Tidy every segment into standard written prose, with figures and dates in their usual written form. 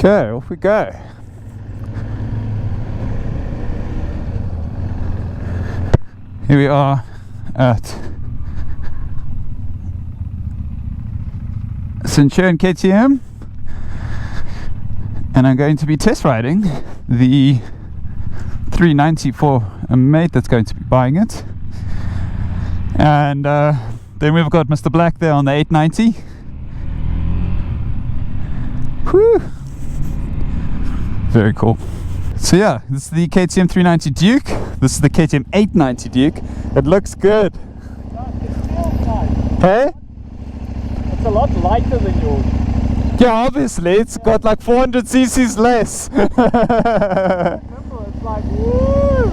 Okay, off we go. Here we are at Centurion KTM, and I'm going to be test riding the 390 for a mate that's going to be buying it. And then we've got Mr. Black there on the 890. Whew! Very cool. So yeah, this is the KTM 390 Duke. This is the KTM 890 Duke. It looks good. It feels nice. Hey? It's a lot lighter than yours. Yeah, obviously, it's got like 400 cc's less. It's like, woo!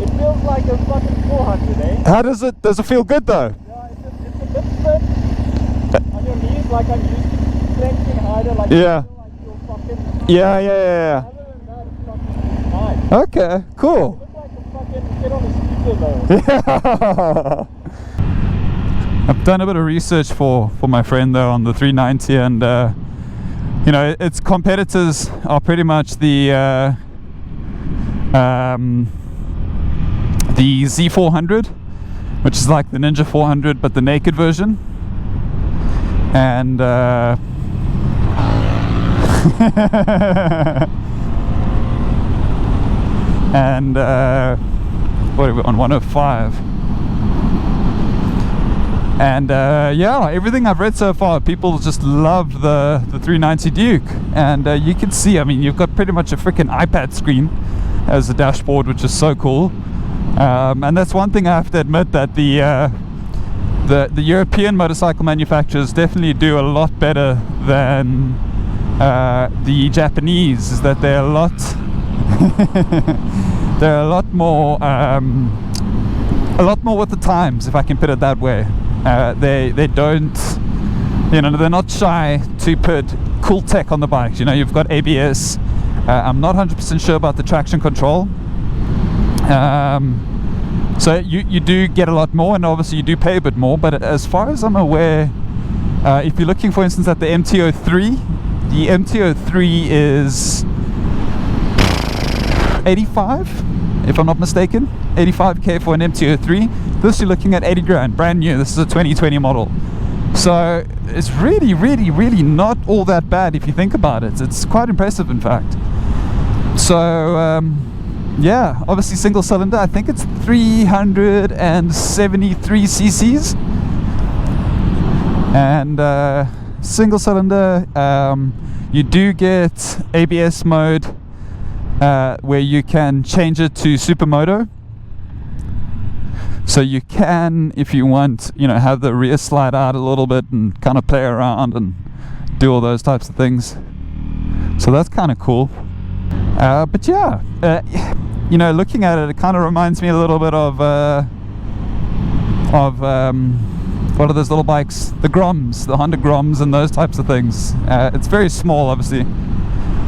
It feels like a fucking 400, eh? How does it feel good though? Yeah, it's a bit stiff on your knees, like I'm used to flexing harder, like Yeah. you feel like you're fucking... Yeah. Other than that, it's fucking nice. Okay, cool. It looks like a fucking kid on a scooter though. Yeah. I've done a bit of research for my friend though on the 390, and you know, its competitors are pretty much the Z400, which is like the Ninja 400 but the naked version, and and what are we on, 105? And yeah, everything I've read so far, people just love the 390 Duke, and you can see, I mean, you've got pretty much a freaking iPad screen as a dashboard, which is so cool. And that's one thing I have to admit, that the European motorcycle manufacturers definitely do a lot better than the Japanese. Is that they're a lot they're a lot more with the times, if I can put it that way. They don't, you know, they're not shy to put cool tech on the bikes. You know, you've got ABS. I'm not 100% sure about the traction control. So you do get a lot more, and obviously you do pay a bit more. But as far as I'm aware, if you're looking, for instance, at the MT-03, the MT-03 is 85, if I'm not mistaken. 85k for an MT-03. This you're looking at 80 grand, brand new. This is a 2020 model. So it's really, really, really not all that bad if you think about it. It's quite impressive, in fact. So yeah, obviously single cylinder. I think it's 373 cc's, and single cylinder. You do get ABS mode, where you can change it to supermoto. So you can, if you want, you know, have the rear slide out a little bit and kind of play around and do all those types of things. So that's kind of cool. But yeah, you know, looking at it, it kind of reminds me a little bit of what are those little bikes? The Groms, the Honda Groms and those types of things. It's very small, obviously.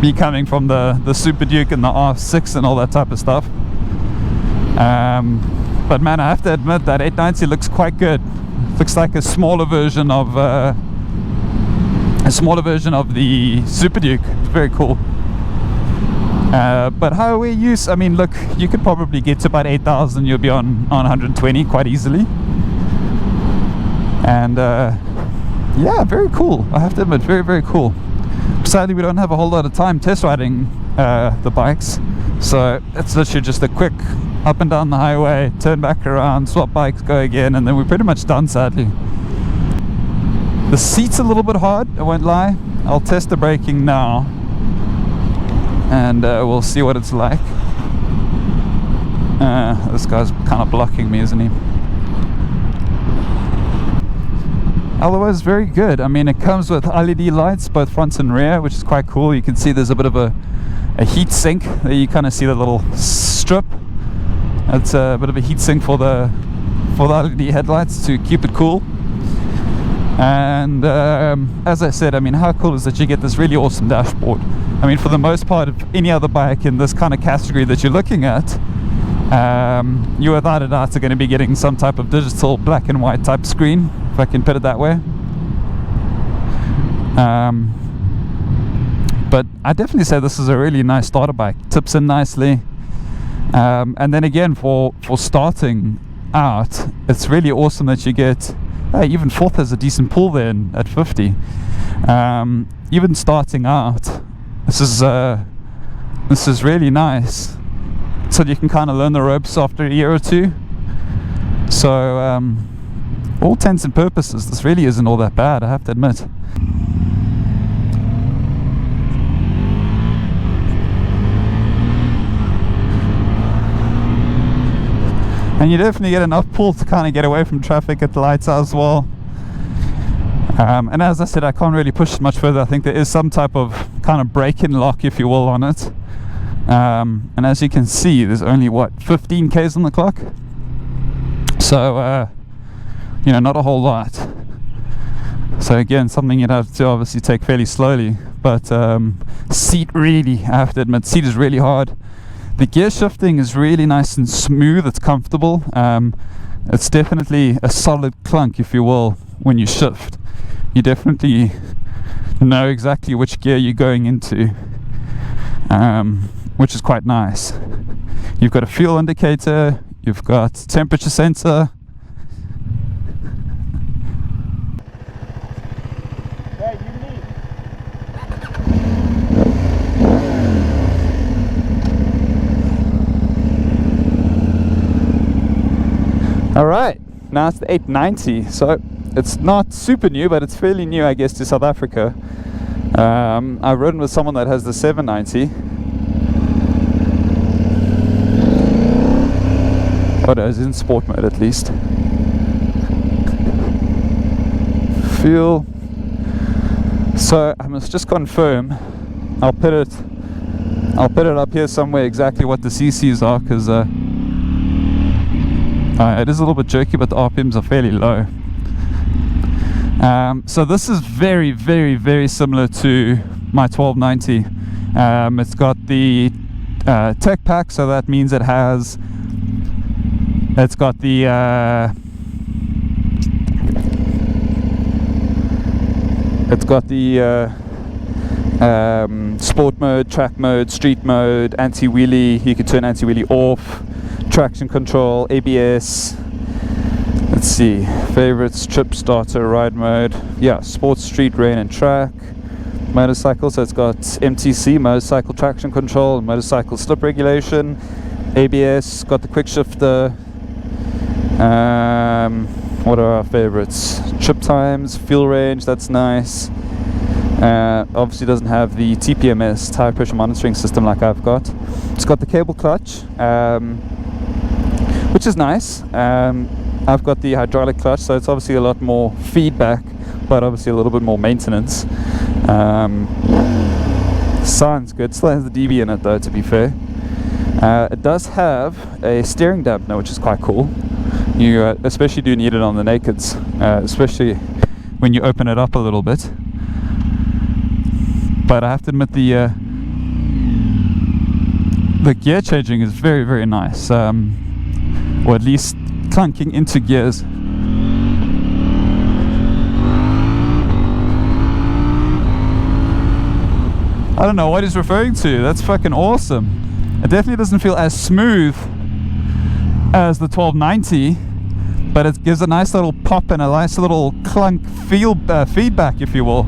Me coming from the Super Duke and the R6 and all that type of stuff. But man, I have to admit that 890 looks quite good. Looks like a smaller version of the Super Duke. It's very cool. But highway use, I mean, look, you could probably get to about 8,000. You'll be on 120 quite easily. And yeah, very cool. I have to admit, very, very cool. Sadly, we don't have a whole lot of time test riding the bikes, so it's literally just a quick up and down the highway, turn back around, swap bikes, go again, and then we're pretty much done, sadly. The seat's a little bit hard, I won't lie. I'll test the braking now, and we'll see what it's like. This guy's kind of blocking me, isn't he? Otherwise, very good. I mean, it comes with LED lights, both front and rear, which is quite cool. You can see there's a bit of a heat sink. There you kind of see the little strip. It's a bit of a heat sink for the LED headlights to keep it cool. And as I said, I mean, how cool is that you get this really awesome dashboard? I mean, for the most part of any other bike in this kind of category that you're looking at, you without a doubt are going to be getting some type of digital black and white type screen, if I can put it that way. But I definitely say this is a really nice starter bike. Tips in nicely. And then again, for starting out, it's really awesome that you get even fourth has a decent pull then at 50. Even starting out, this is really nice, so you can kind of learn the ropes after a year or two. So all intents and purposes, this really isn't all that bad, I have to admit. And you definitely get enough pull to kind of get away from traffic at the lights as well. And as I said, I can't really push much further. I think there is some type of kind of break-in lock, if you will, on it. And as you can see, there's only, what, 15 k's on the clock? So, you know, not a whole lot. So again, something you'd have to obviously take fairly slowly. But seat really, I have to admit, seat is really hard. The gear shifting is really nice and smooth, it's comfortable. It's definitely a solid clunk, if you will, when you shift. You definitely know exactly which gear you're going into, which is quite nice. You've got a fuel indicator, you've got temperature sensor. Alright, now it's the 890, so it's not super new, but it's fairly new, I guess, to South Africa. I've ridden with someone that has the 790. But it's in sport mode at least. Fuel. So I must just confirm. I'll put it up here somewhere exactly what the CCs are, because it is a little bit jerky, but the RPMs are fairly low. So this is very, very, very similar to my 1290. It's got the tech pack, so that means it's got the sport mode, track mode, street mode, anti-wheelie. You can turn anti-wheelie off. Traction control, ABS. Let's see, favorites, trip starter, ride mode. Yeah, sports, street, rain and track. Motorcycle, so it's got MTC, motorcycle traction control, motorcycle slip regulation, ABS, got the quick shifter. What are our favorites? Trip times, fuel range, that's nice. Obviously doesn't have the TPMS, tire pressure monitoring system, like I've got. It's got the cable clutch, which is nice. I've got the hydraulic clutch, so it's obviously a lot more feedback, but obviously a little bit more maintenance. Sounds good. Still has the DB in it though, to be fair. It does have a steering dampener, which is quite cool. You especially do need it on the nakeds, especially when you open it up a little bit. But I have to admit, the gear changing is very, very nice. Or at least clunking into gears. I don't know what he's referring to. That's fucking awesome. It definitely doesn't feel as smooth as the 1290, but it gives a nice little pop and a nice little clunk feedback, if you will.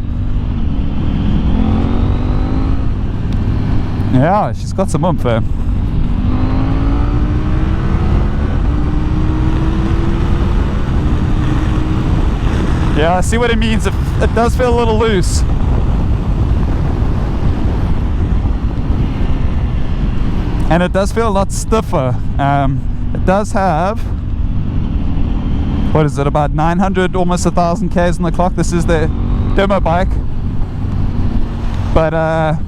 Yeah, she's got some oomph there. Yeah, I see what it means. It does feel a little loose. And it does feel a lot stiffer. It does have, what is it, about 900, almost 1,000 k's on the clock. This is the demo bike. But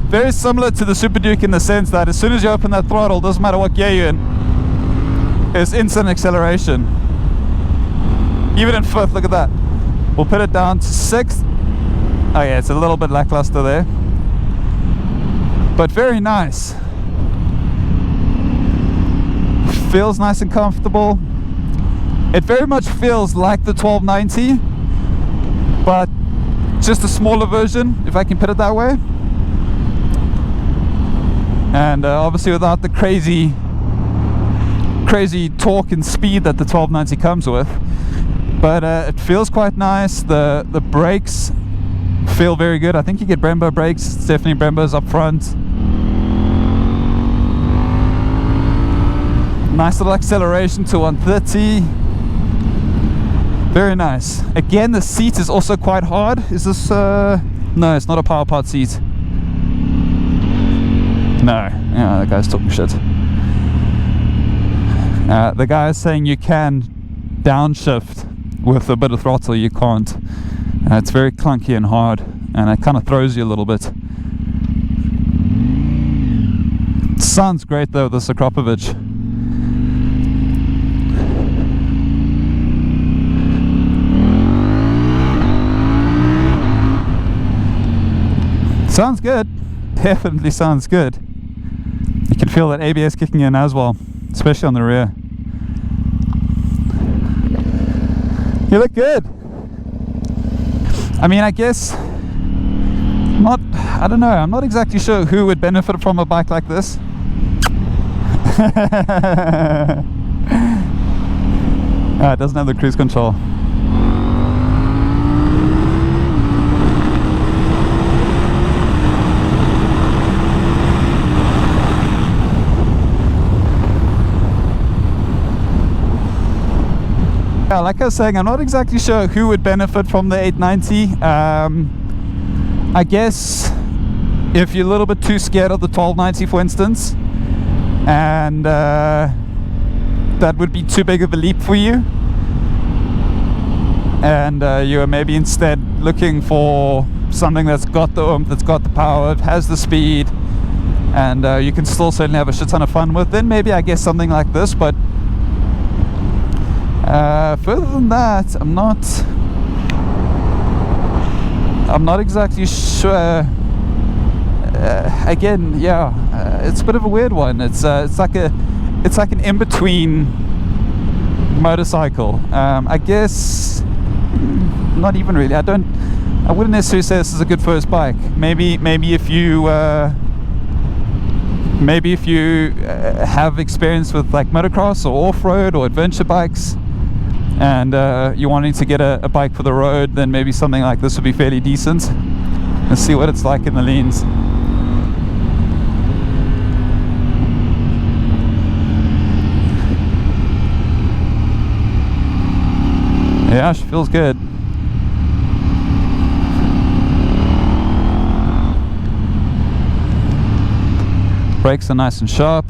very similar to the Super Duke in the sense that as soon as you open that throttle, doesn't matter what gear you're in, it's instant acceleration. Even in fifth, look at that. We'll put it down to sixth. Oh yeah, it's a little bit lackluster there, but very nice. Feels nice and comfortable. It very much feels like the 1290, but just a smaller version, if I can put it that way. and obviously without the crazy torque and speed that the 1290 comes with. But it feels quite nice. The brakes feel very good. I think you get Brembo brakes. It's definitely Brembo's up front. Nice little acceleration to 130. Very nice. Again, the seat is also quite hard. Is this no, it's not a power part seat. No, yeah, the guy's talking shit. The guy is saying you can downshift with a bit of throttle. You can't. It's very clunky and hard, and it kind of throws you a little bit. Sounds great though, this Akropovich. Sounds good. Definitely sounds good. You can feel that ABS kicking in as well, especially on the rear. You look good. I mean, I guess I don't know, I'm not exactly sure who would benefit from a bike like this. It doesn't have the cruise control. Yeah, like I was saying, I'm not exactly sure who would benefit from the 890. I guess if you're a little bit too scared of the 1290, for instance, and that would be too big of a leap for you, and you are maybe instead looking for something that's got the oomph, that's got the power, has the speed, and you can still certainly have a shit ton of fun with, then maybe I guess something like this. But further than that, I'm not exactly sure. Again, yeah, it's a bit of a weird one. It's like an in-between motorcycle. I guess not even really. I wouldn't necessarily say this is a good first bike. Maybe if you have experience with like motocross or off-road or adventure bikes, and you're wanting to get a bike for the road, then maybe something like this would be fairly decent. Let's see what it's like in the leans. Yeah, she feels good. Brakes are nice and sharp.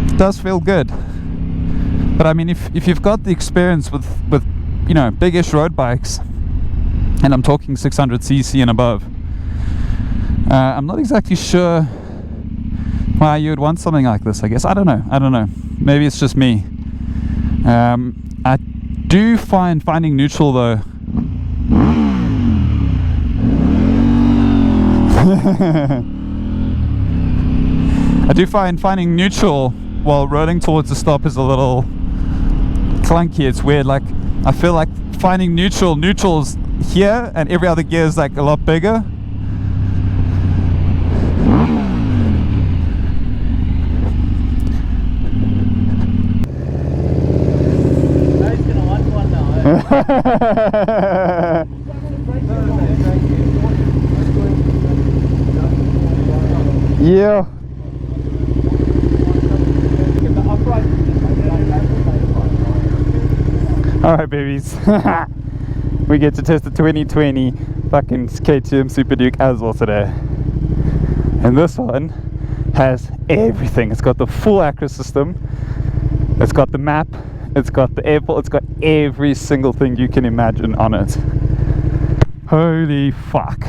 It does feel good. But I mean, if you've got the experience with you know, big-ish road bikes, and I'm talking 600cc and above, I'm not exactly sure why you would want something like this. I guess I don't know. Maybe it's just me. I do find finding neutral though I do find finding neutral while rolling towards the stop is a little clunky. It's weird. Like, I feel like finding neutral's here and every other gear is like a lot bigger. Yeah. Alright, babies. We get to test the 2020 fucking KTM Super Duke as well today. And this one has everything. It's got the full Acro system. It's got the map. It's got the airport. It's got every single thing you can imagine on it. Holy fuck.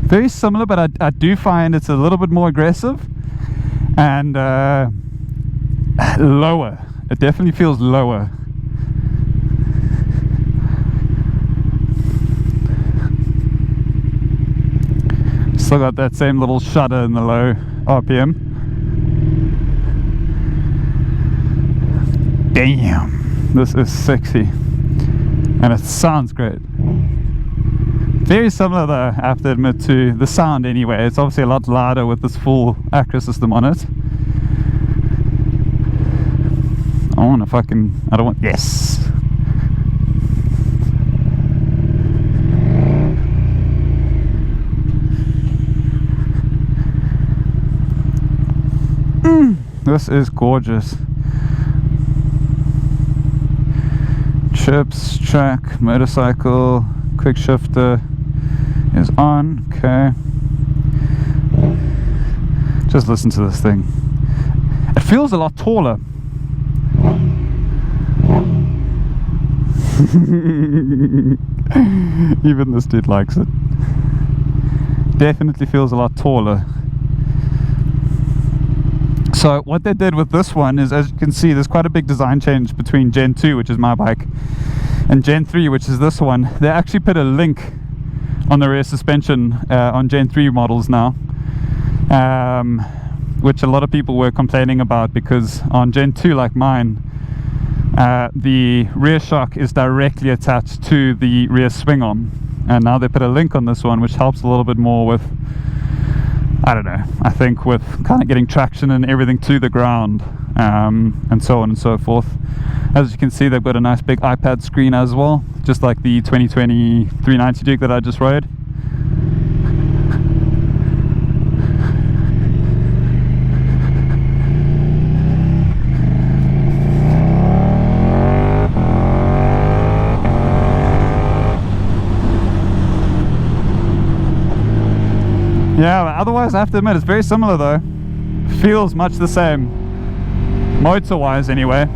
Very similar, but I do find it's a little bit more aggressive and lower. It definitely feels lower. Still got that same little shudder in the low RPM. Damn, this is sexy. and it sounds great. Very similar though, I have to admit, to the sound anyway. It's obviously a lot louder with this full Acura system on it. I don't want, yes! This is gorgeous. Chips, track, motorcycle, quick shifter is on. Okay. Just listen to this thing. It feels a lot taller. Even this dude likes it. Definitely feels a lot taller. So what they did with this one is, as you can see, there's quite a big design change between Gen 2, which is my bike, and Gen 3, which is this one. They actually put a link on the rear suspension on Gen 3 models now, which a lot of people were complaining about, because on Gen 2, like mine, the rear shock is directly attached to the rear swing arm, and now they put a link on this one, which helps a little bit more with, I don't know, I think with kind of getting traction and everything to the ground, and so on and so forth. As you can see, they've got a nice big iPad screen as well, just like the 2020 390 Duke that I just rode. Yeah, but otherwise I have to admit it's very similar though. Feels much the same, motor wise anyway.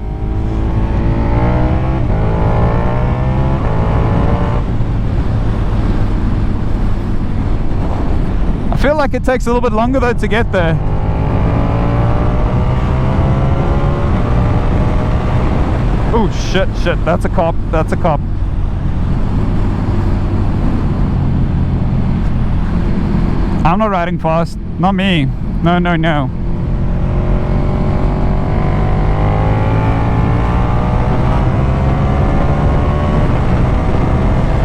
I feel like it takes a little bit longer though to get there. Oh shit, that's a cop, that's a cop. I'm not riding fast, not me. No, no, no.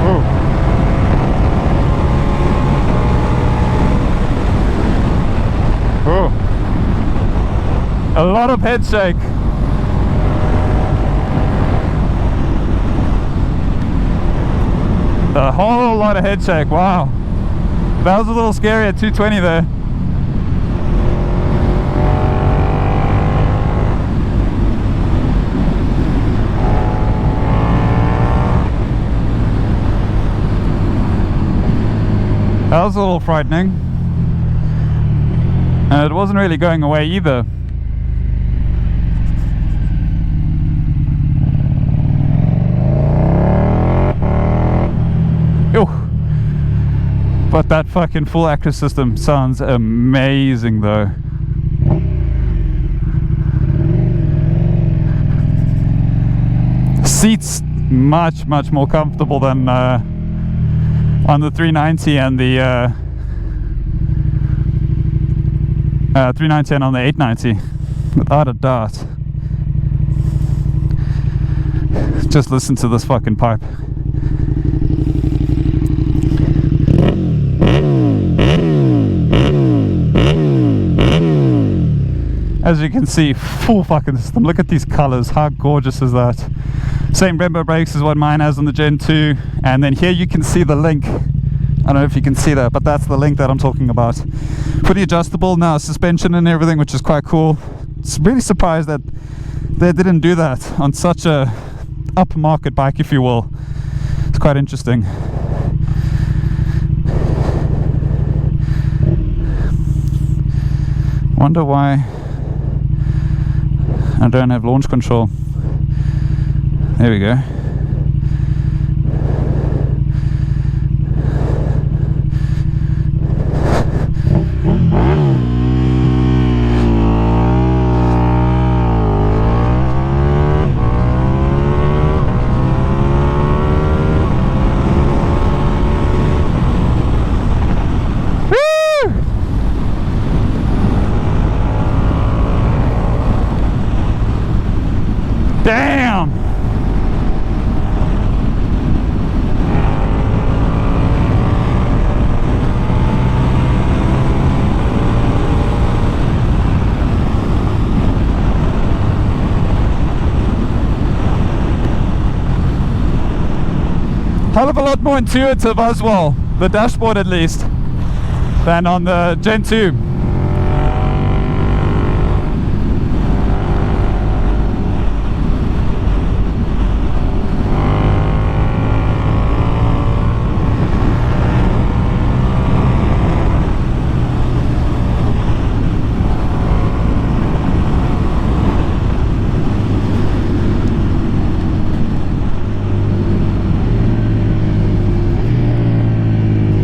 Ooh. Ooh. A lot of head shake. A whole lot of head shake, wow. That was a little scary at 220 there. That was a little frightening. And it wasn't really going away either. Ew. But that fucking full Acura system sounds amazing though. Seats much more comfortable than on the 390 and the 390 and on the 890, without a doubt. Just listen to this fucking pipe. As you can see, full fucking system. Look at these colors, how gorgeous is that? Same Brembo brakes as what mine has on the Gen 2, and then here you can see the link. I don't know if you can see that, but that's the link that I'm talking about. Fully adjustable now, suspension and everything, which is quite cool. It's really surprised that they didn't do that on such a upmarket bike, if you will. It's quite interesting. Wonder why I don't have launch control. There we go. Damn! of a lot more intuitive as well, the dashboard at least, than on the Gen 2.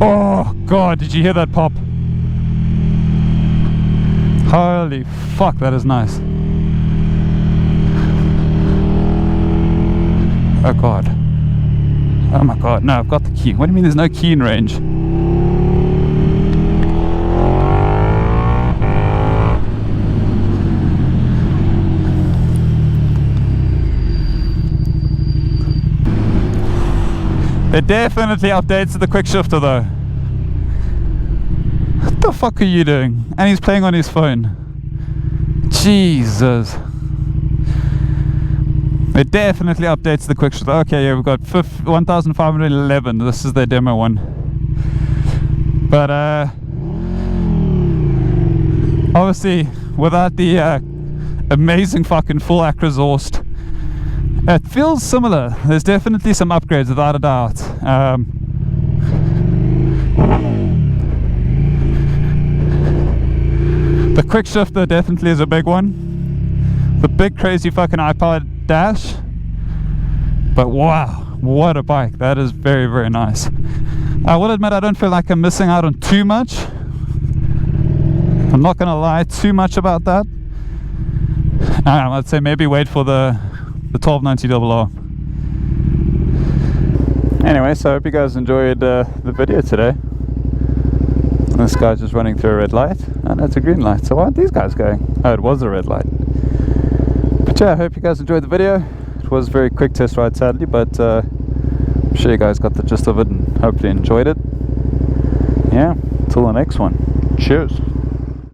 Oh god, did you hear that pop? Holy fuck, that is nice. Oh god. Oh my god, no, I've got the key. What do you mean there's no key in range? It definitely updates the quick shifter though. What the fuck are you doing? And he's playing on his phone. Jesus. It definitely updates the quick shifter. Okay, yeah, we've got 1511. This is their demo one. But obviously without the amazing fucking full exhaust, it feels similar. There's definitely some upgrades without a doubt. The quick shifter definitely is a big one. The big crazy fucking iPod dash. But wow, what a bike. That is very, very nice. I will admit I don't feel like I'm missing out on too much. I'm not gonna lie too much about that. I'd say maybe wait for the 1290RR. Anyway, so I hope you guys enjoyed the video today. This guy's just running through a red light, and it's a green light. So why aren't these guys going? Oh, it was a red light. But yeah, I hope you guys enjoyed the video. It was a very quick test ride, sadly, but I'm sure you guys got the gist of it and hopefully enjoyed it. Yeah, until the next one. Cheers.